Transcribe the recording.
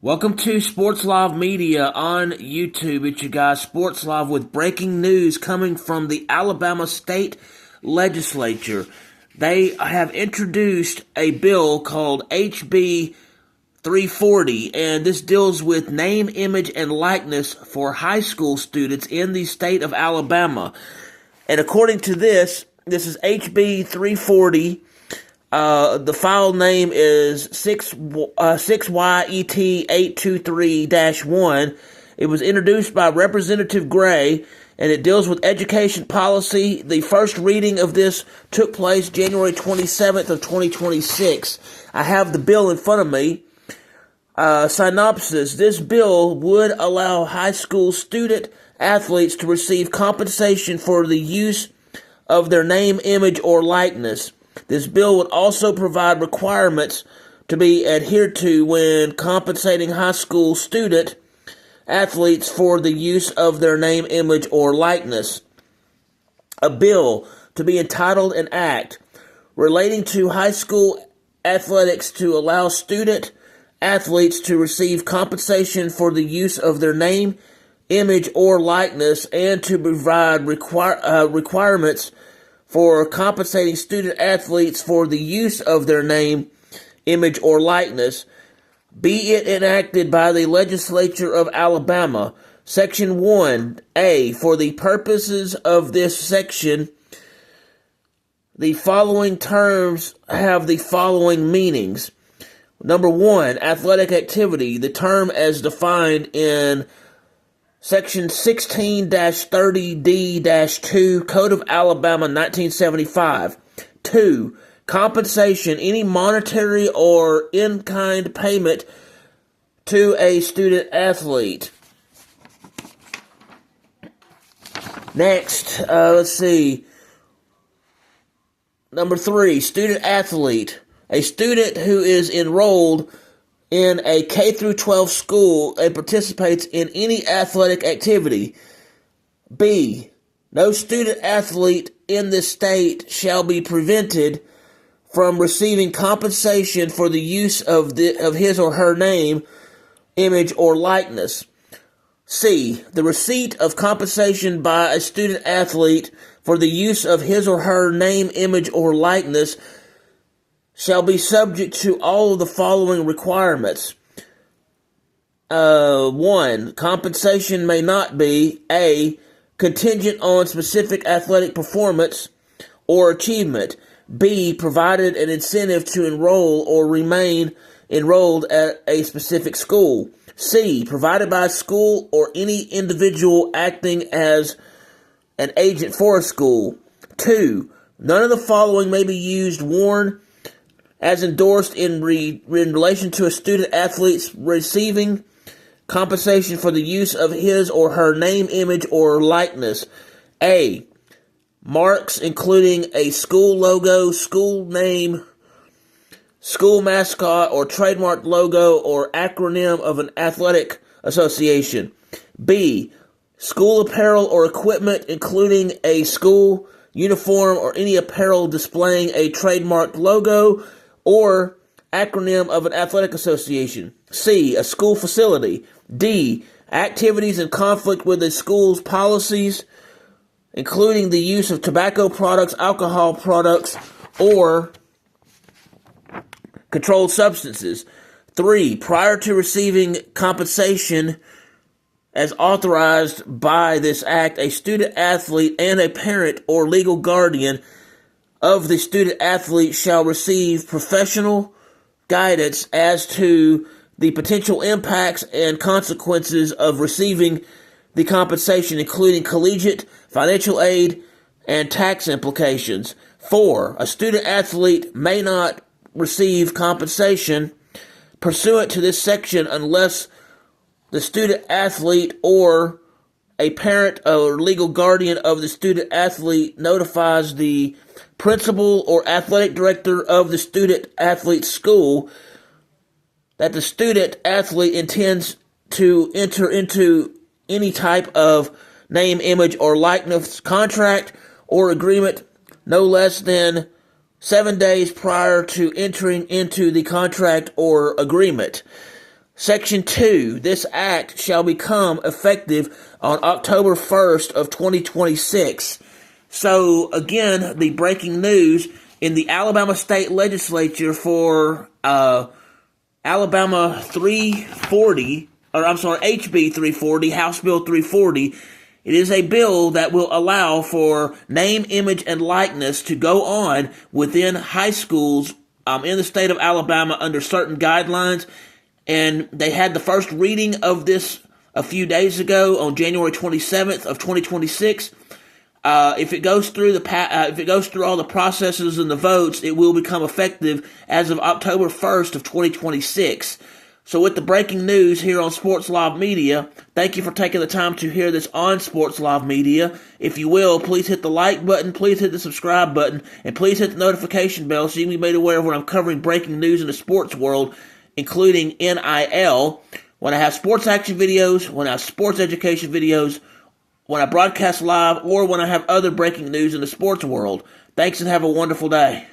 Welcome to Sports Live Media on YouTube. It's your guy, Sports Live, with breaking news coming from the Alabama State Legislature. They have introduced a bill called HB340, and this deals with name, image, and likeness for high school students in the state of Alabama. And according to this is HB340. The file name is 6YET823-1. It was introduced by Representative Gray, and it deals with education policy. The first reading of this took place January 27th of 2026. I have the bill in front of me. Synopsis: this bill would allow high school student athletes to receive compensation for the use of their name, image, or likeness. This bill would also provide requirements to be adhered to when compensating high school student athletes for the use of their name, image, or likeness. A bill to be entitled an act relating to high school athletics to allow student athletes to receive compensation for the use of their name, image, or likeness, and to provide requirements for compensating student athletes for the use of their name, image, or likeness, be it enacted by the Legislature of Alabama. Section 1A, for the purposes of this section, the following terms have the following meanings. Number 1, athletic activity, the term as defined in Section 16-30D-2, Code of Alabama, 1975. 2. Compensation, any monetary or in-kind payment to a student athlete. Next, let's see. Number 3, student athlete. A student who is enrolled in a K-12 school and participates in any athletic activity. B. No student athlete in this state shall be prevented from receiving compensation for the use of his or her name, image, or likeness. C. The receipt of compensation by a student athlete for the use of his or her name, image, or likeness shall be subject to all of the following requirements. 1. Compensation may not be A. contingent on specific athletic performance or achievement. B. Provided an incentive to enroll or remain enrolled at a specific school. C. Provided by a school or any individual acting as an agent for a school. 2. None of the following may be used, worn, as endorsed in relation to a student athlete receiving compensation for the use of his or her name, image, or likeness. A. Marks including a school logo, school name, school mascot, or trademark logo or acronym of an athletic association. B. School apparel or equipment including a school uniform or any apparel displaying a trademark logo or acronym of an athletic association. C. A school facility. D. Activities in conflict with the school's policies, including the use of tobacco products, alcohol products, or controlled substances. 3. Prior to receiving compensation as authorized by this act, a student athlete and a parent or legal guardian of the student athlete shall receive professional guidance as to the potential impacts and consequences of receiving the compensation, including collegiate, financial aid, and tax implications. 4. A student athlete may not receive compensation pursuant to this section unless the student athlete or a parent or legal guardian of the student athlete notifies the principal or athletic director of the student athlete's school that the student athlete intends to enter into any type of name, image, or likeness contract or agreement no less than 7 days prior to entering into the contract or agreement. Section 2, this act shall become effective on October 1st of 2026. So, again, the breaking news in the Alabama State Legislature for Alabama 340, or I'm sorry, HB 340, House Bill 340. It is a bill that will allow for name, image, and likeness to go on within high schools in the state of Alabama under certain guidelines. And they had the first reading of this a few days ago on January 27th of 2026. If it goes through all the processes and the votes, it will become effective as of October 1st of 2026. So with the breaking news here on Sports Live Media, thank you for taking the time to hear this on Sports Live Media. If you will, please hit the like button, please hit the subscribe button, and please hit the notification bell so you can be made aware of when I'm covering breaking news in the sports world, including NIL, when I have sports action videos, when I have sports education videos, when I broadcast live, or when I have other breaking news in the sports world. Thanks and have a wonderful day.